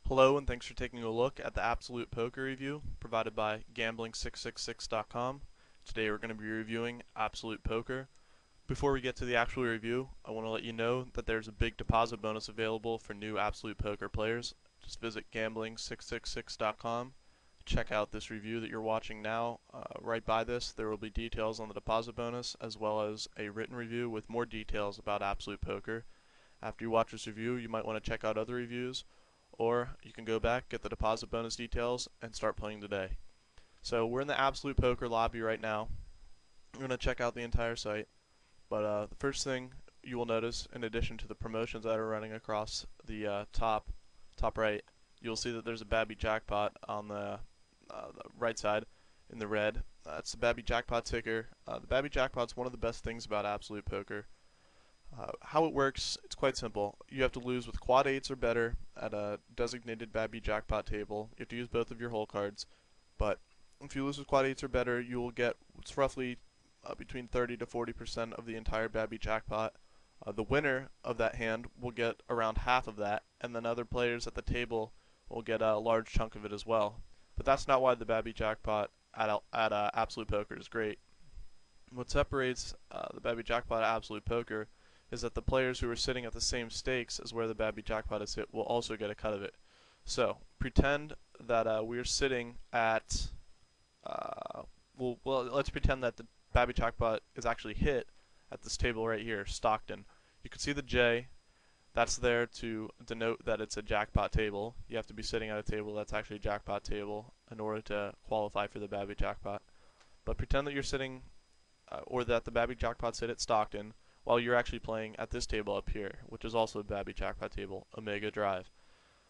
Hello and thanks for taking a look at the Absolute Poker review provided by Gambling666.com. Today we're going to be reviewing Absolute Poker. Before we get to the actual review, I want to let you know that there's a big deposit bonus available for new Absolute Poker players. Just visit Gambling666.com. Check out this review that you're watching now. Right by this, there will be details on the deposit bonus as well as a written review with more details about Absolute Poker. After you watch this review, you might want to check out other reviews, or you can go back, get the deposit bonus details, and start playing today. So we're in the Absolute Poker lobby right now. I'm going to check out the entire site, but the first thing you will notice, in addition to the promotions that are running across the top right, you'll see that there's a Babby Jackpot on the right side in the red. That's the Babby Jackpot ticker. The Babby Jackpot's one of the best things about Absolute Poker. How it works, it's quite simple. You have to lose with quad 8s or better at a designated Babby Jackpot table. You have to use both of your hole cards, but if you lose with quad 8s or better, you will get what's roughly between 30 to 40% of the entire Babby Jackpot. The winner of that hand will get around half of that, and then other players at the table will get a large chunk of it as well. But that's not why the Babby Jackpot at Absolute Poker is great. What separates the Babby Jackpot at Absolute Poker is that the players who are sitting at the same stakes as where the Babby Jackpot is hit will also get a cut of it. So pretend that we're sitting at, let's pretend that the Babby Jackpot is actually hit at this table right here, Stockton. You can see the J. That's there to denote that it's a jackpot table. You have to be sitting at a table that's actually a jackpot table in order to qualify for the Babby Jackpot. But pretend that you're sitting, or that the Babby Jackpot's hit at Stockton, while you're actually playing at this table up here, which is also a Babby Jackpot table, Omega Drive.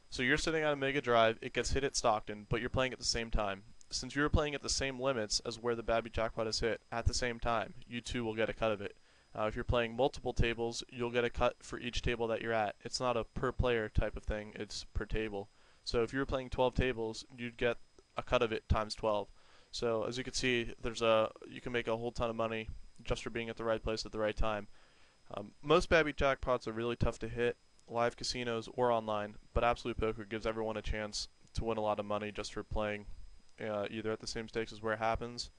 So you're sitting on Omega Drive, it gets hit at Stockton, but you're playing at the same time. Since you're playing at the same limits as where the Babby Jackpot is hit at the same time, you too will get a cut of it. If you're playing multiple tables, you'll get a cut for each table that you're at. It's not a per player type of thing, it's per table. So if you were playing 12 tables, you'd get a cut of it times 12. So as you can see, you can make a whole ton of money just for being at the right place at the right time. Most Babby Jackpots are really tough to hit, live casinos or online, but Absolute Poker gives everyone a chance to win a lot of money just for playing either at the same stakes as where it happens,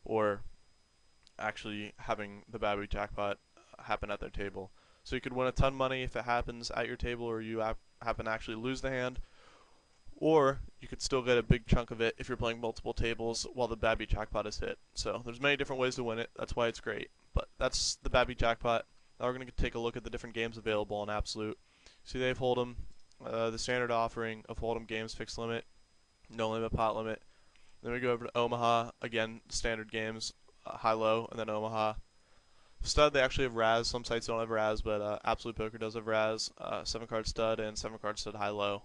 or actually having the Babby Jackpot happen at their table. So you could win a ton of money if it happens at your table, or you happen to actually lose the hand, or you could still get a big chunk of it if you're playing multiple tables while the Babby Jackpot is hit. So there's many different ways to win it, that's why it's great. But that's the Babby Jackpot. Now we're going to take a look at the different games available on Absolute. See, they have Hold'em, the standard offering of Hold'em games, fixed limit, no limit, pot limit. Then we go over to Omaha, again, standard games, high-low, and then Omaha. Stud, they actually have Raz. Some sites don't have Raz, but Absolute Poker does have Raz, 7-card stud and 7-card stud high-low.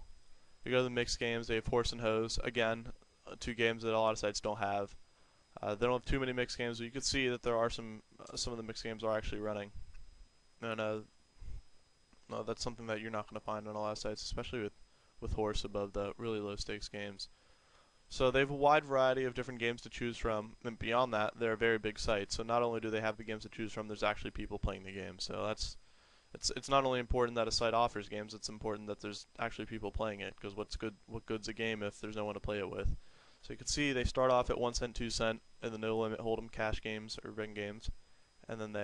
We go to the mixed games, they have Horse and Hose, again, two games that a lot of sites don't have. They don't have too many mixed games, but you can see that there are some of the mixed games are actually running. And no, that's something that you're not going to find on a lot of sites, especially with Horse above the really low stakes games. So they have a wide variety of different games to choose from, and beyond that, they're a very big site. So not only do they have the games to choose from, there's actually people playing the game. So it's not only important that a site offers games, it's important that there's actually people playing it, because what good's a game if there's no one to play it with? So you can see they start off at 1 cent, 2 cent in the no limit Hold'em cash games or ring games, and then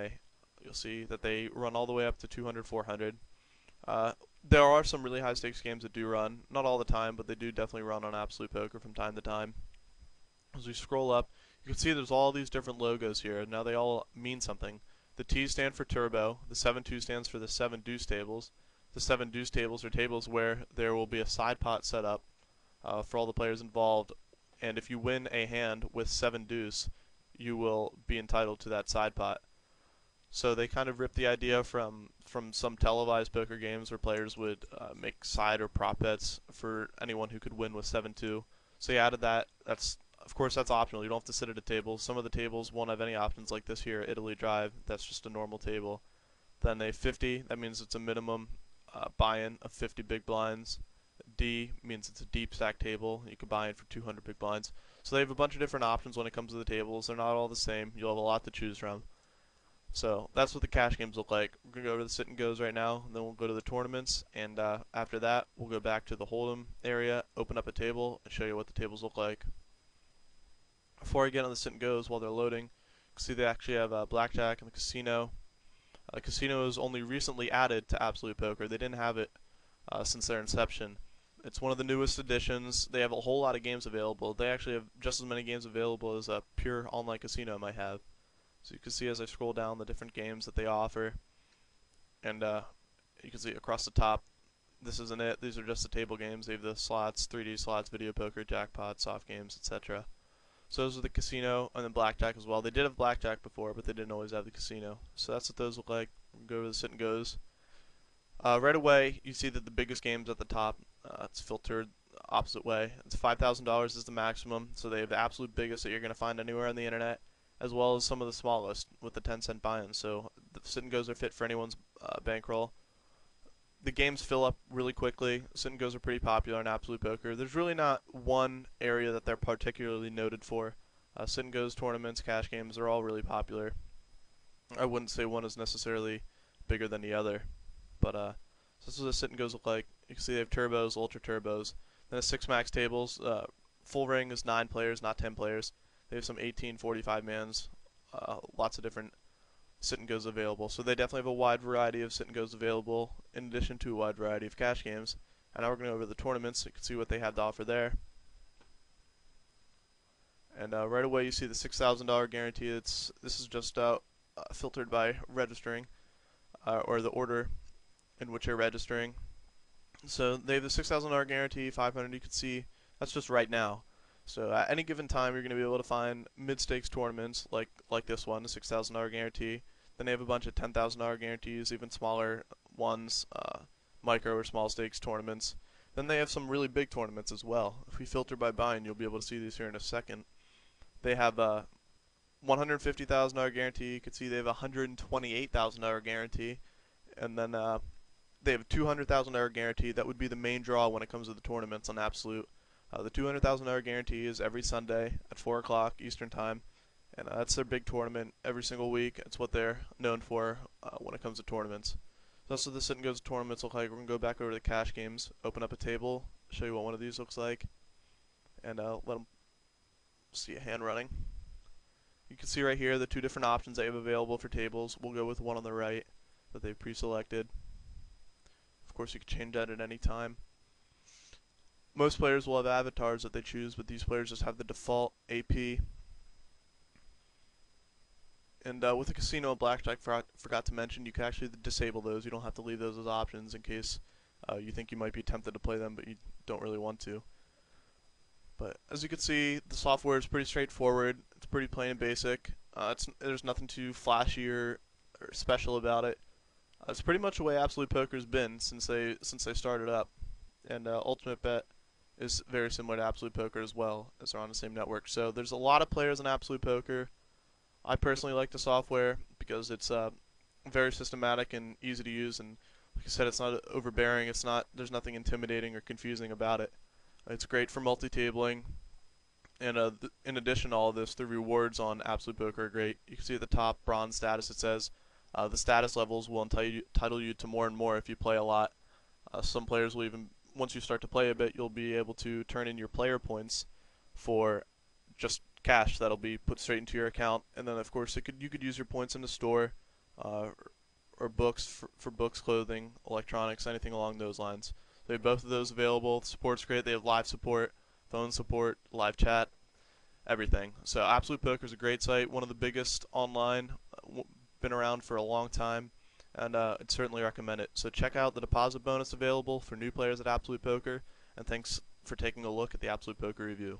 you'll see that they run all the way up to 200, 400. There are some really high stakes games that do run, not all the time, but they do definitely run on Absolute Poker from time to time. As we scroll up, you can see there's all these different logos here. Now they all mean something. The T stand for Turbo, the 7-2 stands for the 7 deuce tables. The 7 deuce tables are tables where there will be a side pot set up for all the players involved, and if you win a hand with 7 deuce, you will be entitled to that side pot. So they kind of ripped the idea from some televised poker games where players would make side or prop bets for anyone who could win with 7-2. So they added that. Of course, that's optional. You don't have to sit at a table. Some of the tables won't have any options like this here, Italy Drive. That's just a normal table. Then a 50, that means it's a minimum buy-in of 50 big blinds. D means it's a deep stack table. You can buy in for 200 big blinds. So they have a bunch of different options when it comes to the tables. They're not all the same. You'll have a lot to choose from. So that's what the cash games look like. We're gonna go over the sit and goes right now, and then we'll go to the tournaments, and after that we'll go back to the hold'em area, open up a table, and show you what the tables look like. Before I get on the sit and goes, while they're loading, you can see they actually have blackjack and the casino. The casino is only recently added to Absolute Poker. They didn't have it since their inception. It's one of the newest additions. They have a whole lot of games available. They actually have just as many games available as a pure online casino might have. So you can see as I scroll down the different games that they offer, and you can see across the top, this isn't it. These are just the table games. They have the slots, 3D slots, video poker, jackpot, soft games, etc. So those are the casino, and then blackjack as well. They did have blackjack before, but they didn't always have the casino. So that's what those look like. We'll go over the sit and goes. Right away, you see that the biggest game's at the top. It's filtered the opposite way. It's $5,000 is the maximum, so they have the absolute biggest that you're going to find anywhere on the internet, as well as some of the smallest with the 10-cent buy-ins. So the sit and goes are fit for anyone's bankroll. The games fill up really quickly. Sit and goes are pretty popular in Absolute Poker. There's really not one area that they're particularly noted for. Sit and goes, tournaments, cash games, they're all really popular. I wouldn't say one is necessarily bigger than the other, but so this is what the sit and goes look like. You can see they have turbos, ultra turbos. Then the 6 max tables. Full ring is 9 players, not 10 players. They have some 18, 45 mans, lots of different sit and goes available. So they definitely have a wide variety of sit and goes available, in addition to a wide variety of cash games. And now we're going to go over the tournaments so you can see what they have to offer there. And right away you see the $6,000 guarantee. This is just filtered by registering, or the order in which you're registering. So they have the $6,000 guarantee, 500. You can see that's just right now. So at any given time, you're going to be able to find mid-stakes tournaments like this one, the $6,000 guarantee. Then they have a bunch of $10,000 guarantees, even smaller ones, micro or small stakes tournaments. Then they have some really big tournaments as well. If we filter by buying, you'll be able to see these here in a second. They have a $150,000 guarantee. You can see they have a $128,000 guarantee, and then they have a $200,000 guarantee. That would be the main draw when it comes to the tournaments on Absolute. The $200,000 guarantee is every Sunday at 4 o'clock Eastern Time, and that's their big tournament every single week. It's what they're known for when it comes to tournaments. So that's what the sit and goes tournaments look like. We're going to go back over to the cash games, open up a table, show you what one of these looks like, and let them see a hand running. You can see right here the 2 different options they have available for tables. We'll go with one on the right that they've pre-selected. Of course, you can change that at any time. Most players will have avatars that they choose, but these players just have the default AP. And with the casino and blackjack, forgot to mention, you can actually disable those. You don't have to leave those as options in case you think you might be tempted to play them, but you don't really want to. But as you can see, the software is pretty straightforward. It's pretty plain and basic. There's nothing too flashy or special about it. It's pretty much the way Absolute Poker's been since they started up. And Ultimate Bet is very similar to Absolute Poker as well, as they're on the same network. So there's a lot of players in Absolute Poker. I personally like the software because it's very systematic and easy to use, and like I said, it's not overbearing. There's nothing intimidating or confusing about it. It's great for multi-tabling, and in addition to all of this, the rewards on Absolute Poker are great. You can see at the top, bronze status, it says the status levels will entitle you to more and more if you play a lot. Some players will even, once you start to play a bit, you'll be able to turn in your player points for just cash that'll be put straight into your account. And then of course you could use your points in the store, or books for books, clothing, electronics, anything along those lines. They have both of those available. The support's great. They have live support, phone support, live chat, everything. So Absolute Poker is a great site, one of the biggest online, been around for a long time, and I'd certainly recommend it. So check out the deposit bonus available for new players at Absolute Poker, and thanks for taking a look at the Absolute Poker review.